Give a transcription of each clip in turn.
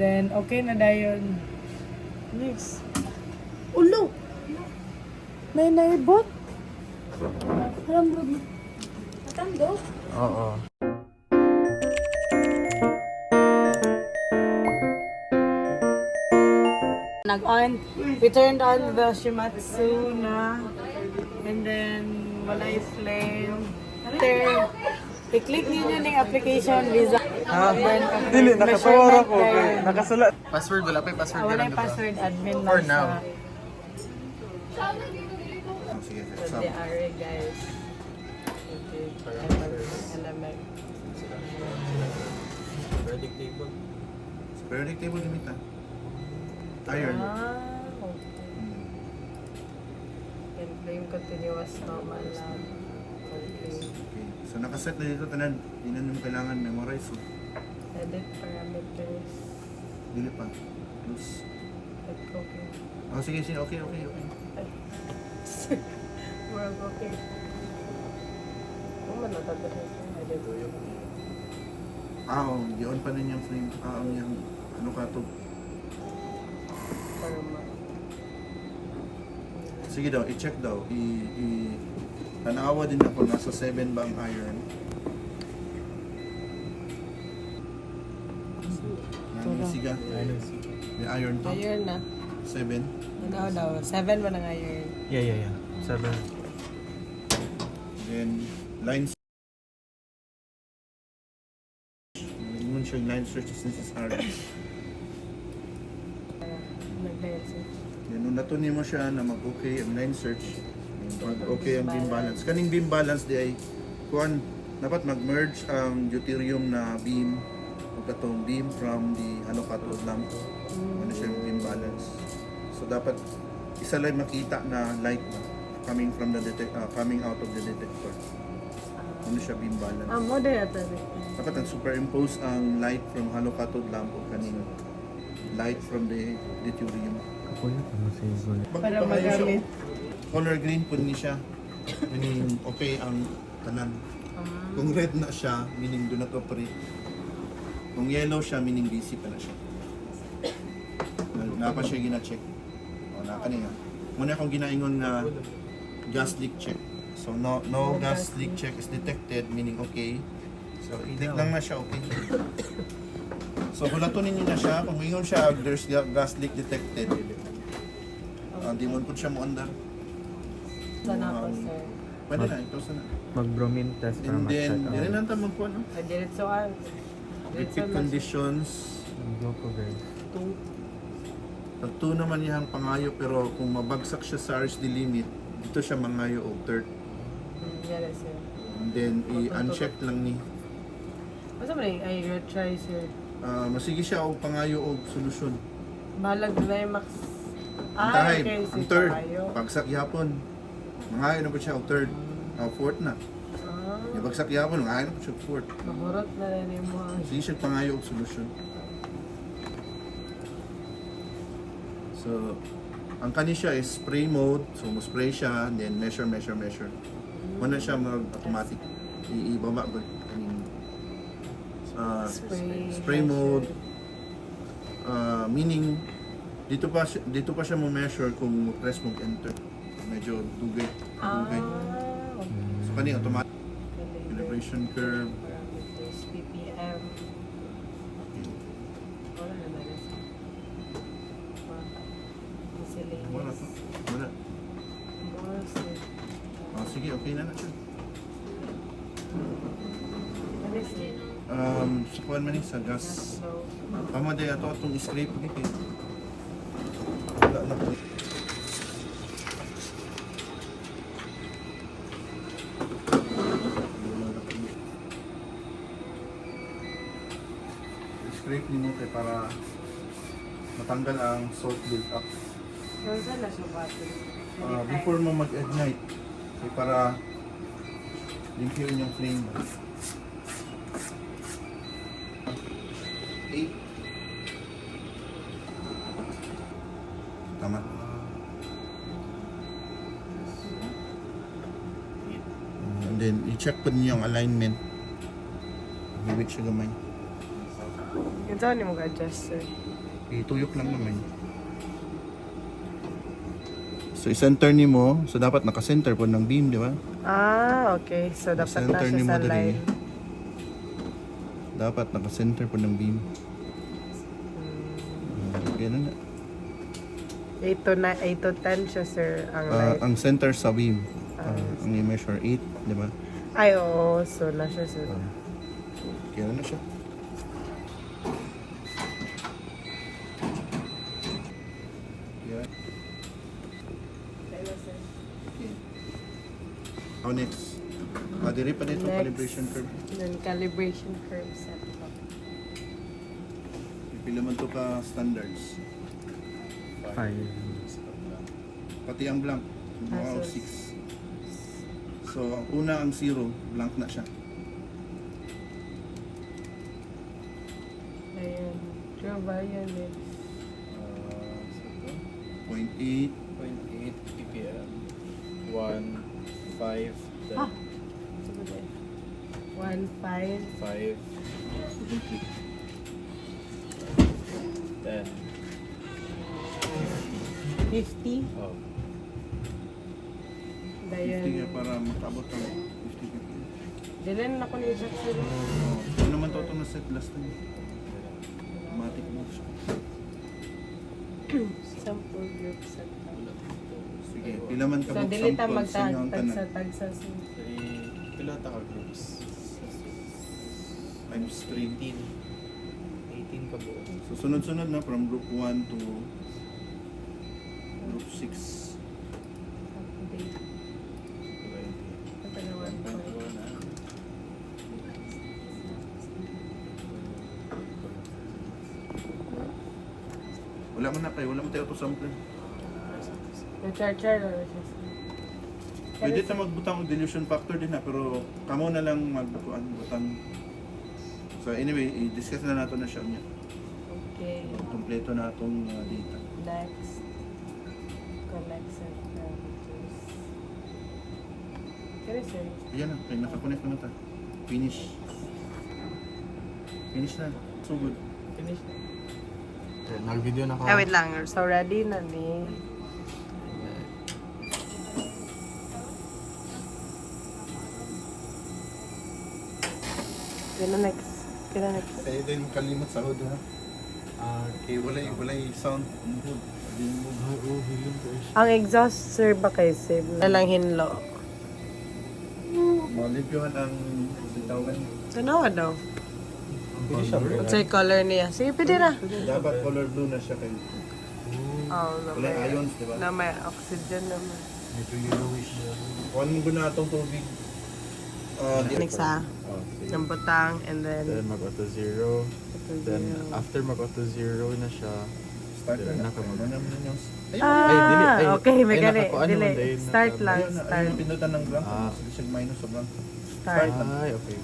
then, okay na dayon. Next. Ulo! May naibot? Alam mo. Matando? Oo. Nag-on, we turned on the Shimatsu na, and then wala yung flame. After, i-click niyo yung application, Visa. Ha? Then, Dili, nakapawara ko. measurement there. Nakasulat. Password, wala pa yung password. Wala yung password, admin lang For now. Sige, So, they are, guys. Okay. Element. Periodic table. periodic table limit iron. Okay. And flame continuous normal lang. Okay. Okay. So nakaset na dito tanan. Hindi na naman kailangan memorize. So, Edit parameters. dili pa. Close. Okay. Oh, sige, sige. Okay. World okay. Kung man natatahin ko, edit. Oh, di-on pa din yung flame. Yung ano ka to. Para ma... Sige daw, i-check daw. Tanawa din ako, nasa 7 ba ang iron? Siga. May iron to. Iron na. 7. Ano daw? 7 ba ng iron? Yeah. 7. Then, lines. Yun siya, line search is necessary. Nag-dial siya. Then, nung natunin mo siya na mag-okay ang line search, mag-okay ang beam balance. Kaning beam balance di ay, kuan, dapat mag-merge ang deuterium na beam o katong beam from the cathode lamp. Ano siya yung beam balance. So, dapat isa lang makita na light na coming from the coming out of the detector. Ano siya beam balance. Mo din ito. Dapat ang superimpose ang light from hollow cathode lamp o kaning light from the deuterium. Para magamit. Color green po ni siya. Meaning okay ang tanan. Kung red na siya, meaning do not operate. Kung yellow siya, meaning busy pa na siya. Napa siya gina-check. O, naka niya. Muna akong ginaingon na gas leak check. So, no gas leak check is detected, meaning okay. So, i-click lang na siya, okay. So, hulatunin niyo na siya. Kung ingon siya, there's gas leak detected. Di mo po siya mo andar. Sana po, sir. Pwede na, ito sana. Mag-bromine test para And then, ma-check di rin nanta magpo, no? Diretsoan. Repeat conditions. Mag-go guys. 2. Pag 2 naman yung pangayo, pero kung mabagsak siya sa RSD limit, dito siya mangayo o third. Yes, sir. And then, i-uncheck lang ni. Basta mo rin, ay retry, sir. Masige siya o pangayo o solusyon. Balag na yung max. Antahay, Okay, ang sir. third. Tayo. Bagsak yapon. Mangayo na po siya o third. Fourth na. Yung bagsak yapon, mangayo na po siya o fourth. Mahurot na rin yung mga... Sige siya pangayo o solusyon. So, ang kani siya is spray mode. So, mo-spray siya, then measure. Muna siya mag-automatic. Ibaba ba? Spray mode. Meaning, dito pa siya mo-measure kung press mo enter. Medyo dugay. Okay. So, kani automatic. Calibration curve. Parameters, PPM. Wala na na rin. Wala Miscellaneous. to. Wala. More, sir. Sige, okay na siya. Ano, sir? Sa kuwan man sa gas. So, Pamaday ato atong scrape ni kay. Wala na po. Scrape ni mo kay para matanggal ang salt build up. saan na siya battery? Before mo mag-ignite kay para limpyuin yung flame. 8. Tama. And then, i-check po niyo yung alignment. Bibig siya gamay. Ito ni mo ka-adjust, sir. Ituyok lang naman. So, i-center ni mo. So, dapat naka-center po ng beam, di ba? Ah, okay. So, dapat na Center ni siya sa mo dali. line. Dapat naka-center po ng beam. Ganun na. 8 to 10 siya, sir, ang line. Ang center sa beam. Ang i-measure 8, di ba? Ay, oo. So, na siya, sir. Kaya na siya. Yeah. How next? Diri pa dito Next. calibration curve. Then, calibration curve set. Pila man to ka standards. 5. Pati ang blank. Wow, so 6. So, una ang 0, blank na siya. Ayan. True violet. 0.8. 0.8 ppm. 1, 5, Ah! 1, 5. 5, 10. 50. Oh. 50 Dayan. nga para makabot ang 50 ppm. Dilan na ko ni Jack, sir. Ano naman to na set last time? Automatic mo siya. Sample group set. Sige, pila man So, kabot dili ta samples sa inyong tanan. magtagsa-tagsa. Pila ta ka groups? Times 3. 18. 18 ka buo. So, sunod-sunod na from group 1 to group 6. Update. Katagawan ko. Wala man na kayo, wala man tayo auto-sample. Char-char na siya. Pwede ta magbutang og dilution factor din na, pero kamo na lang magbutang. So anyway, i-discuss na nato na siya niya. Okay. Kompleto na atong data. Next. Connect set parameters. Kaya sir. Ayan na, kaya nakakonect na ta. Finish. Finish na. So good. Finish na. Nag-video na ko. Ah, wait lang. So, ready na ni. Kaya next. Kaya next. Kaya din kalimot sa hood ha. Okay. Walay sound on hood. Hiling ko siya. Ang exhaust, sir, ba kayo save? Nalang hinlo. Malimpyohan ang sitawan. Tanawa daw. Pwede siya bro. What's yung color niya? Sige, pwede na. Dapat color blue na siya kayo. Oh, na Walay may, ions, di ba? na may oxygen naman. Medyo yellowish na. Kuhan mo na itong tubig. Next ha. Oh, sige. Ng butang and then Then mag-auto 0. Then after mag-auto 0 na siya. Start na na. Nakamag- Ano naman yung... Okay, may ay, gani. nakakuan Dili. naman din. Start lang. Ayun, Start. ayun, pindutan ng blank. Ah. Sige siya minus sa blank. Start. Ay, okay.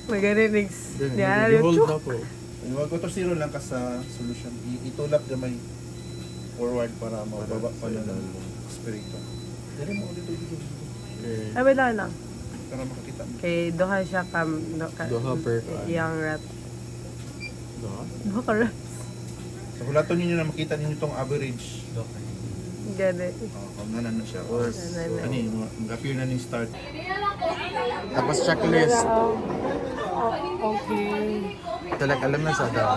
May gani next. Then, Yan. i-hold na po. Huwag ko to zero lang ka sa solution. Itulak gamay forward para mababa pa na ng spirito. Dali mo ulit dito. Okay. Ay, wait lang na. Para makakita mo. Kay Doha siya Doha per kuan. Young rat. Doha? Doha ka rat. So hulaton ninyo na makita ninyo itong average. Doha. Gani. Kung nanan na siya. Or Nanan. ani, mag-appear na ni start. Tapos checklist. Okay. Talag alam na sa daw.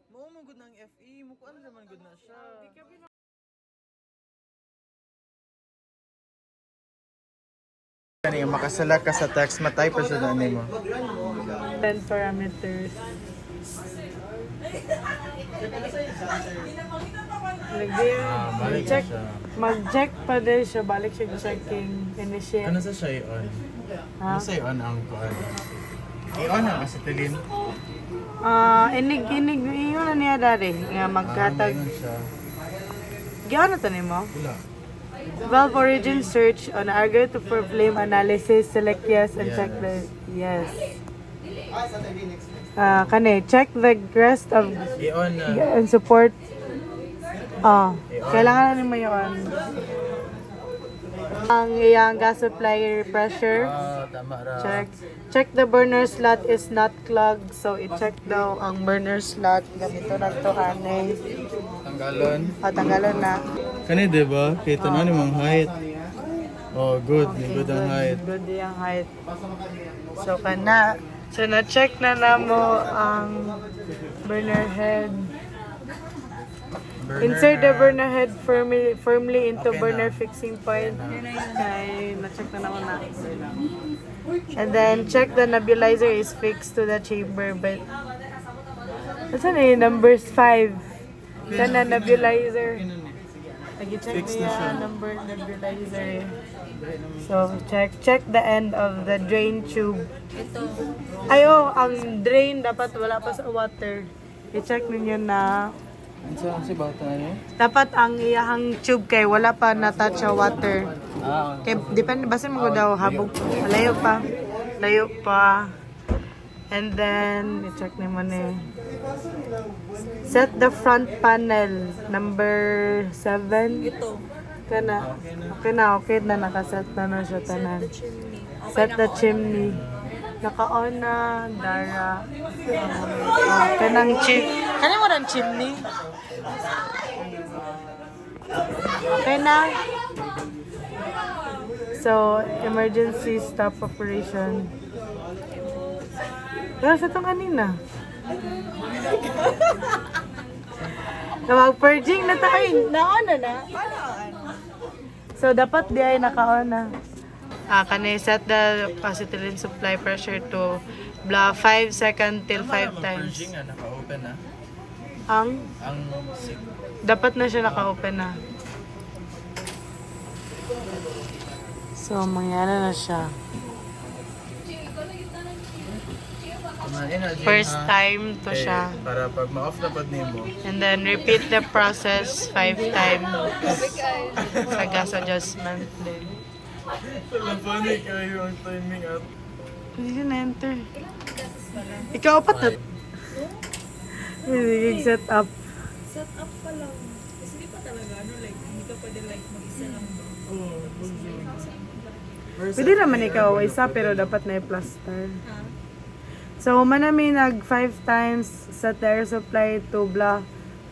Mo mo gud ng FE, mo kuan naman gud na siya. Kani makaselect ka sa text matay pa siya dani mo. 10 parameters. balik Check. siya. Mag-check pa din siya. Balik siya checking. Initiate. Ano sa siya i-on? Ha? Ano sa i-on ang kuan? I-on ang acetylene. Inig, yun na niya dari. Nga magkatag. Mayroon siya. Gano'n na to nimo? Wala. Valve origin search on algorithm for flame analysis. Select yes and check the yes. Kani, check the rest of I-on na. and support. Kailangan na nimo yun. Ang iyang gas supply pressure. Tama ra. Check. Check the burner slot is not clogged. So, i-check daw ang burner slot. Ganito na to, anay. Tanggalon. Tanggalon na. Kani diba? Kita na nimang height. Oh, good. May good ang height. Good yung height. So, kana. So, na-check na mo ang burner head. Insert the burner head firmly into burner fixing point. Okay, na-check na naman na. And then, check the nebulizer is fixed to the chamber. But, saan na yung numbers 5? Saan na nebulizer? Nag-check niya number nebulizer. So, check the end of the drain tube. Ay, ang drain dapat wala pa sa water. I-check ninyo na Ano si bata niyo? dapat ang iyahang tube kay wala pa na-touch sa water. Ah, Kay depende basin mo ko daw habog layo pa. Layo pa. And then i-check ni mo ni. Set the front panel number 7. Ito. Kana. Okay na nakaset na siya tanan. Set the chimney. Naka-on na, Dara. Kanang Kanya mo ng chimney? Okay na? So, emergency stop operation. Pero sa itong kanina. Mag-purging na tayo. Na-on na. So, dapat di ay naka-on na. Kani set the acetylene supply pressure to 5 seconds till 5 times. Purging na naka-open na. Ang dapat na siya naka-open na. So, mangyari na siya. First time to siya. Para pag ma-off na pag nimo. And then, repeat the process 5 times sa gas adjustment din. Funny kayo ang timing at Hindi siya na-enter. Ikaw apat na. Hindi set up. Set up pa lang. Kasi hindi pa talaga, hindi ka pwede mag-isa lang ba? Pwede naman ikaw isa pero dapat na i-plaster. So, manami nag 5 times sa air supply to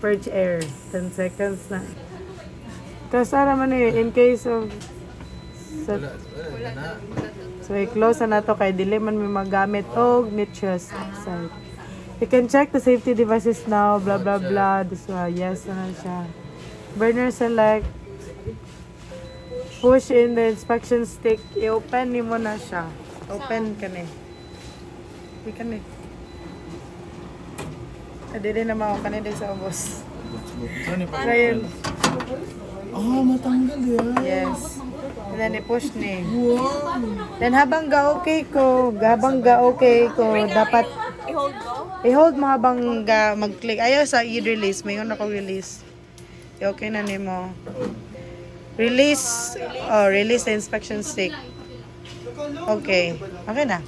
purge air. 10 seconds na. Kasara man in case of so, i-close na to kay dili man may magamit og nitrous oxide. You can check the safety devices now, blah blah blah. This one, yes na siya. Burner select. Push in the inspection stick. I-open ni mo na siya. Open ka ni. Hindi ka ni. Hindi na mao ka ni sa ubos. Trial. matanggal yan. Yes. And then i-push ni. Then habang ga-okay ko, dapat I-hold ko? i-hold mo habang mag-click. Ayaw sa i-release. Mayroon ako release. Okay na ni mo. Release. Release the inspection stick. Okay. Okay na.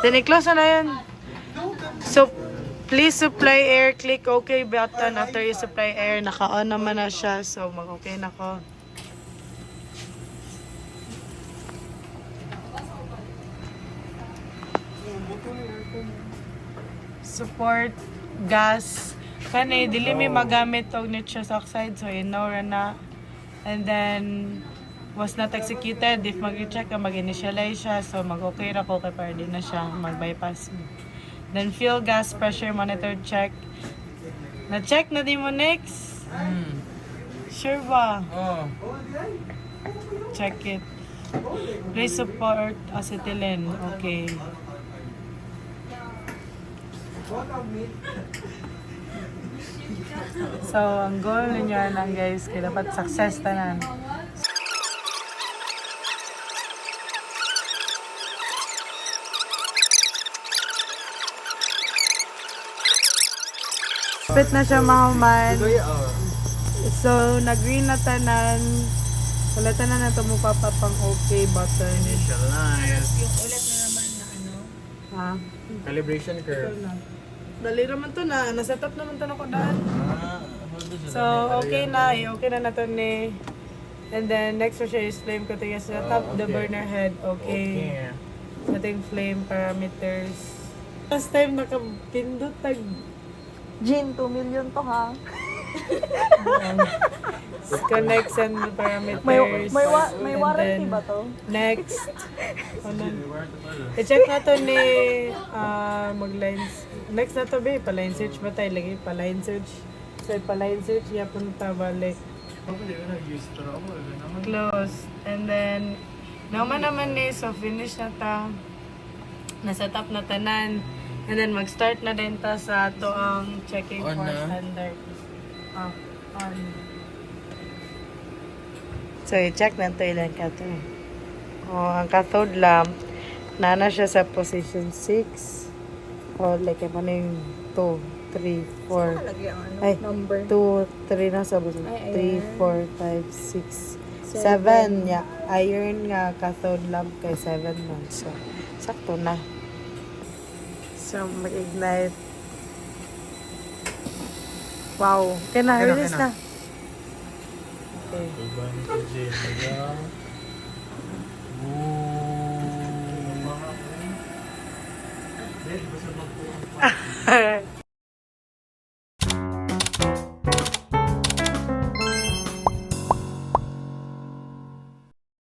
Then i-close na yun. So, please supply air. Click OK button. After you supply air, naka-on naman na siya. So, mag-okay na ko. Support gas. Kani, dili mi magamit og nitrous oxide. So, ignore na. And then, was not executed. If mag-check ka, mag-initialize siya. So, mag-okay ra ko kay para di na siya mag-bypass mo. Then, fuel gas pressure monitor check. Na-check na di mo next? Sure ba? Oh. Check it. Please support acetylene. Okay. So, ang goal ninyo na guys, kaya dapat success tanan. Pit na siya mahuman. So, nag-green na tanan. Wala tanan na ito mo papapang okay button. Initialize. Yung ulit na naman na Ha? Calibration curve. Dali naman to na. Naset up naman to na ko daan. Hold on. So, okay na. Okay na to ni. And then, next one siya is flame continuous. Set up the burner head. Okay. Setting flame parameters. Last time nakapindot tag Jean, 2 million to ha. connects and parameters. May And warranty then, ba to? Next. Ano? I-check na to ni mag-lines. Next na to ba? Pa-line search ba tayo? Lagi pa-line search. So, pa-line search. Punta balik. Close. And then, naman ni, so finish na ta. Nasa top na tanan. And then, mag-start na din ta sa ato ang checking On for na. standard. On. So, i-check na ito ilan ka to. Ang cathode lamp, nana siya sa position 6. Like, ano yung 2, 3, 4. Lagi ang ano, Ay, number. 2, 3 na sa position. Ay, 3, 4, 5, 6, 7. Yeah, iron nga cathode lamp kay 7 man. So, sakto na. So, mag-ignite. Wow. Okay na, Okay na, release okay na. na. Okay. Iban ko dyan. Ooh.